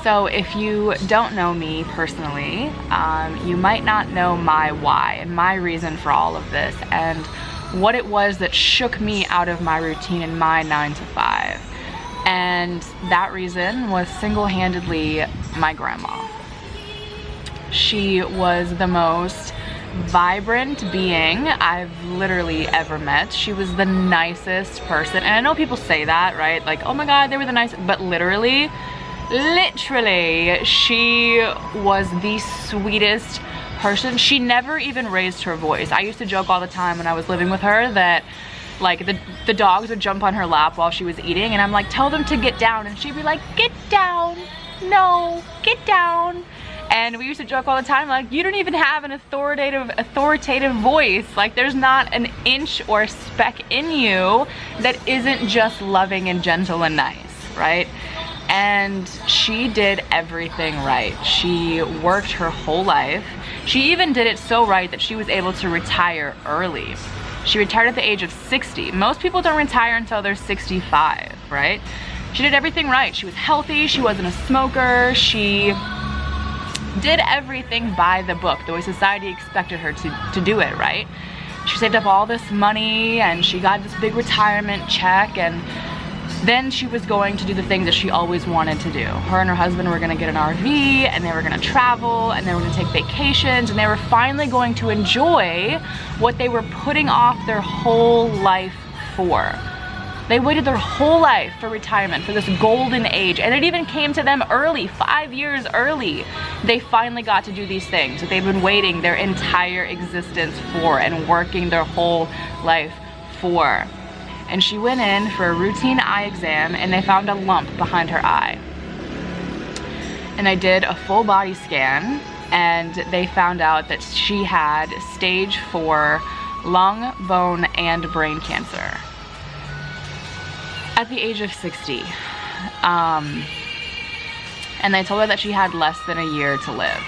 So if you don't know me personally, you might not know my why and my reason for all of this and what it was that shook me out of my routine in my 9 to 5. And that reason was single-handedly my grandma. She was the most vibrant being I've literally ever met. She was the nicest person, and I know people say that, right? Like, oh my god, they were the nicest, but literally, she was the sweetest person. She never even raised her voice. I used to joke all the time when I was living with her that like the dogs would jump on her lap while she was eating, and I'm like, tell them to get down, and she'd be like, get down, no, get down. And we used to joke all the time, like, you don't even have an authoritative voice. Like, there's not an inch or a speck in you that isn't just loving and gentle and nice, right? And she did everything right. She worked her whole life. She even did it so right that she was able to retire early. She retired at the age of 60. Most people don't retire until they're 65, right? She did everything right. She was healthy, she wasn't a smoker, she did everything by the book, the way society expected her to do it, right? She saved up all this money and she got this big retirement check, and then she was going to do the things that she always wanted to do. Her and her husband were gonna get an RV, and they were gonna travel, and they were gonna take vacations, and they were finally going to enjoy what they were putting off their whole life for. They waited their whole life for retirement, for this golden age, and it even came to them early, 5 years early. They finally got to do these things that they've been waiting their entire existence for and working their whole life for. And she went in for a routine eye exam, and they found a lump behind her eye. And they did a full body scan, and they found out that she had stage 4 lung, bone, and brain cancer at the age of 60. And they told her that she had less than a year to live.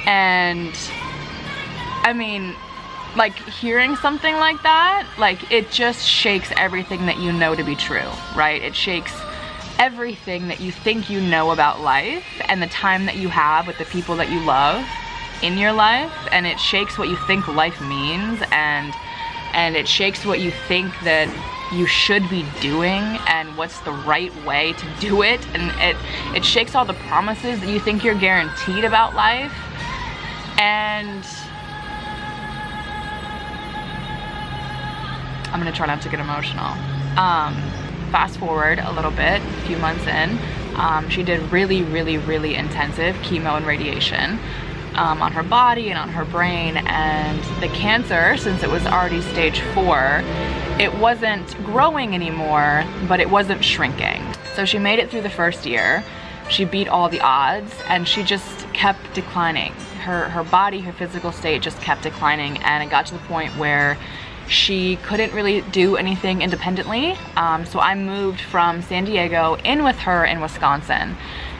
And I mean, like, hearing something like that, like, it just shakes everything that you know to be true, right? It shakes everything that you think you know about life and the time that you have with the people that you love in your life, and it shakes what you think life means, and it shakes what you think that you should be doing and what's the right way to do it, and it shakes all the promises that you think you're guaranteed about life. And I'm gonna try not to get emotional. Fast forward a little bit, a few months in, she did really intensive chemo and radiation on her body and on her brain, and the cancer, since it was already stage 4, it wasn't growing anymore, but it wasn't shrinking. So she made it through the first year. She beat all the odds, and she just kept declining. Her body, her physical state just kept declining, and it got to the point where she couldn't really do anything independently. So I moved from San Diego in with her in Wisconsin,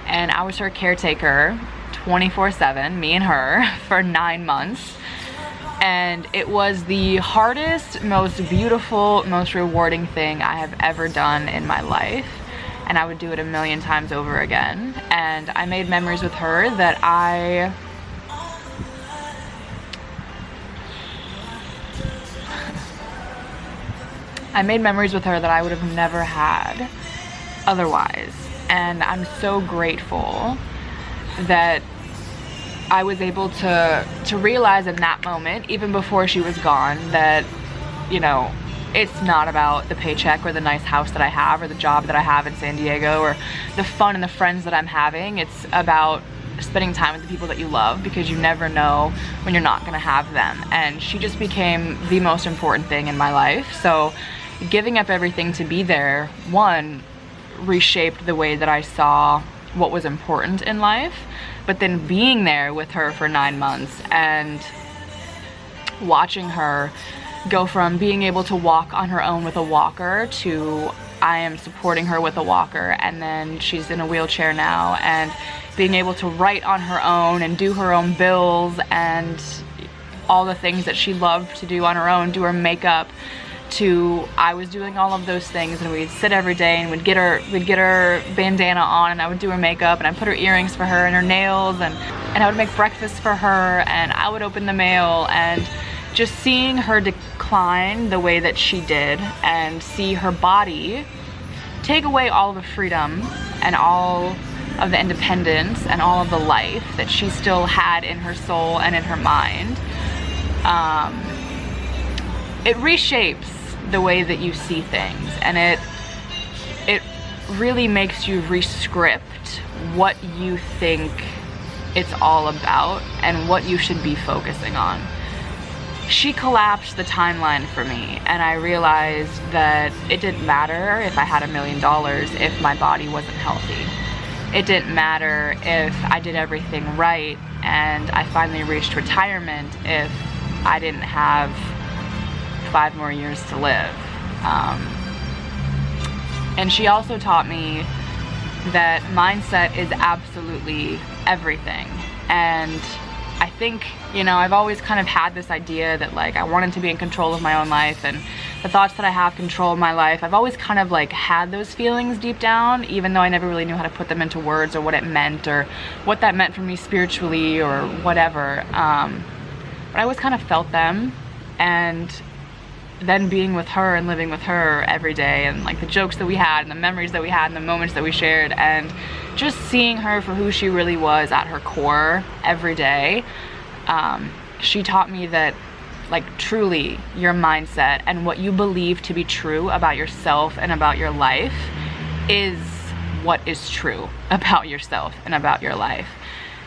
and I was her caretaker 24/7, me and her, for 9 months. And it was the hardest, most beautiful, most rewarding thing I have ever done in my life. And I would do it a million times over again. And I made memories with her that I made memories with her that I would have never had otherwise. And I'm so grateful that I was able to realize in that moment, even before she was gone, that, you know, it's not about the paycheck or the nice house that I have or the job that I have in San Diego or the fun and the friends that I'm having. It's about spending time with the people that you love, because you never know when you're not gonna have them. And she just became the most important thing in my life. So giving up everything to be there, one, reshaped the way that I saw what was important in life, but then being there with her for 9 months and watching her go from being able to walk on her own with a walker to I am supporting her with a walker, and then she's in a wheelchair now, and being able to write on her own and do her own bills and all the things that she loved to do on her own, do her makeup, to I was doing all of those things, and we'd sit every day and we'd get her bandana on, and I would do her makeup, and I'd put her earrings for her and her nails, and I would make breakfast for her, and I would open the mail, and just seeing her decline the way that she did, and see her body take away all of the freedom and all of the independence and all of the life that she still had in her soul and in her mind, it reshapes the way that you see things, and it really makes you re-script what you think it's all about and what you should be focusing on. She collapsed the timeline for me, and I realized that it didn't matter if I had $1 million if my body wasn't healthy. It didn't matter if I did everything right and I finally reached retirement if I didn't have 5 more years to live. And she also taught me that mindset is absolutely everything. And I think, you know, I've always kind of had this idea that like I wanted to be in control of my own life, and the thoughts that I have control of my life. I've always kind of like had those feelings deep down, even though I never really knew how to put them into words, or what it meant, or what that meant for me spiritually, or whatever. But I always kind of felt them, and then being with her and living with her every day, and like the jokes that we had and the memories that we had and the moments that we shared, and just seeing her for who she really was at her core every day, she taught me that like truly your mindset and what you believe to be true about yourself and about your life is what is true about yourself and about your life.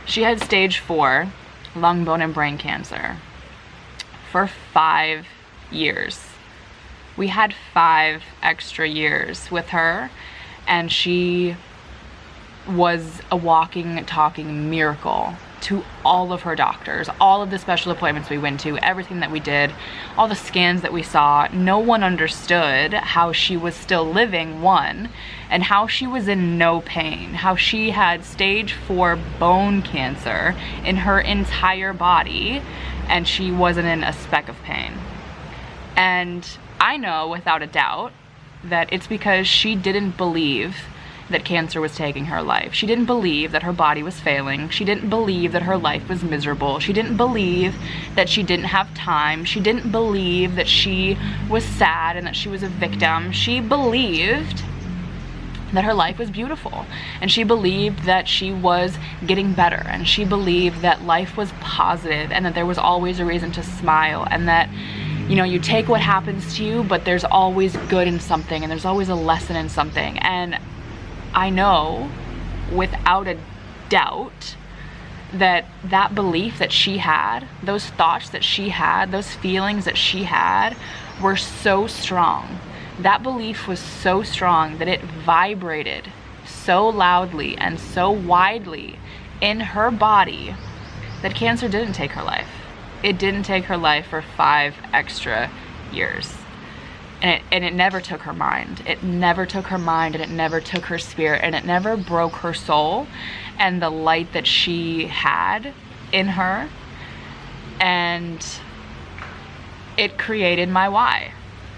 She had stage 4 lung, bone, and brain cancer for 5 years. We had 5 extra years with her, and she was a walking, talking miracle to all of her doctors, all of the special appointments we went to, everything that we did, all the scans that we saw. No one understood how she was still living, one, and how she was in no pain, how she had stage 4 bone cancer in her entire body, and she wasn't in a speck of pain. And I know without a doubt that it's because she didn't believe that cancer was taking her life. She didn't believe that her body was failing. She didn't believe that her life was miserable. She didn't believe that she didn't have time. She didn't believe that she was sad and that she was a victim. She believed that her life was beautiful, and she believed that she was getting better, and she believed that life was positive, and that there was always a reason to smile, and that, you know, you take what happens to you, but there's always good in something, and there's always a lesson in something. And I know without a doubt that that belief that she had, those thoughts that she had, those feelings that she had were so strong. That belief was so strong that it vibrated so loudly and so widely in her body that cancer didn't take her life. It didn't take her life for 5 extra years. And it never took her mind. It never took her mind, and it never took her spirit, and it never broke her soul and the light that she had in her. And it created my why.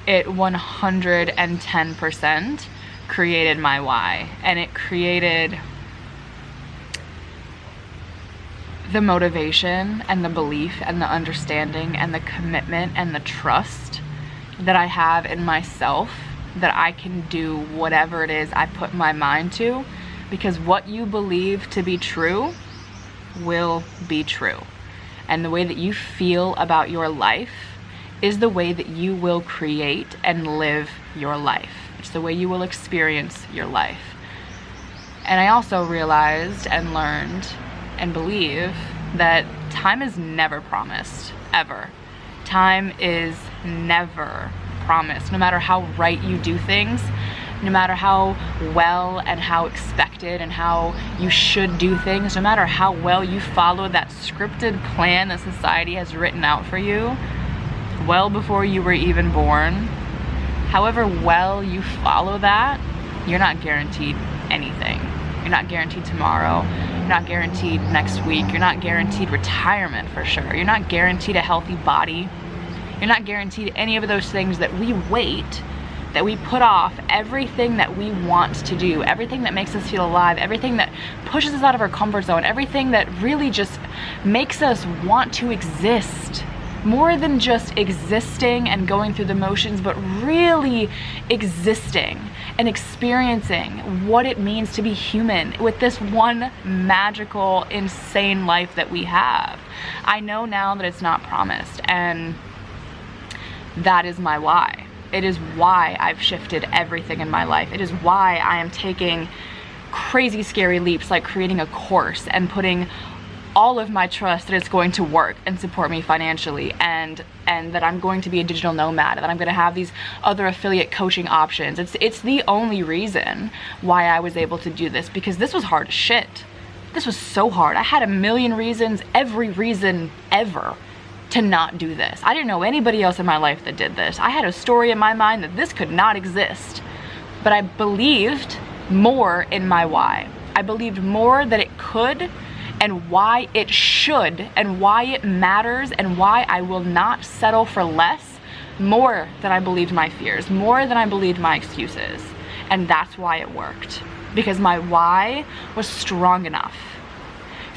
It 110% created my why. And it created the motivation and the belief and the understanding and the commitment and the trust that I have in myself, that I can do whatever it is I put my mind to, because what you believe to be true will be true. And the way that you feel about your life is the way that you will create and live your life. It's the way you will experience your life. And I also realized and learned and believe that time is never promised, ever. Time is never promised. No matter how right you do things, no matter how well and how expected and how you should do things, no matter how well you follow that scripted plan that society has written out for you, well before you were even born, however well you follow that, you're not guaranteed anything. You're not guaranteed tomorrow. You're not guaranteed next week. You're not guaranteed retirement for sure. You're not guaranteed a healthy body. You're not guaranteed any of those things that we wait, that we put off, everything that we want to do, everything that makes us feel alive, everything that pushes us out of our comfort zone, everything that really just makes us want to exist. More than just existing and going through the motions, but really existing and experiencing what it means to be human with this one magical, insane life that we have. I know now that it's not promised, and that is my why. It is why I've shifted everything in my life. It is why I am taking crazy, scary leaps, like creating a course and putting all of my trust that it's going to work and support me financially, and that I'm going to be a digital nomad, and that I'm going to have these other affiliate coaching options. It's the only reason why I was able to do this, because this was hard as shit. This was so hard. I had a million reasons, every reason ever, to not do this. I didn't know anybody else in my life that did this. I had a story in my mind that this could not exist, but I believed more in my why. I believed more that it could, and why it should, and why it matters, and why I will not settle for less, more than I believed my fears, more than I believed my excuses. And that's why it worked, because my why was strong enough.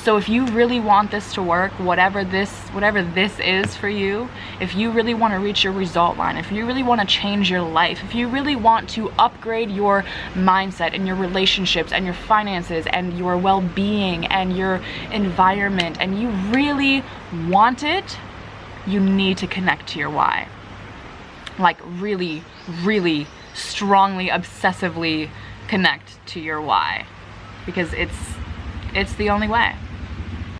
So if you really want this to work, whatever this is for you, if you really want to reach your result line, if you really want to change your life, if you really want to upgrade your mindset and your relationships and your finances and your well-being and your environment, and you really want it, you need to connect to your why. Like really, really strongly, obsessively connect to your why, because it's the only way.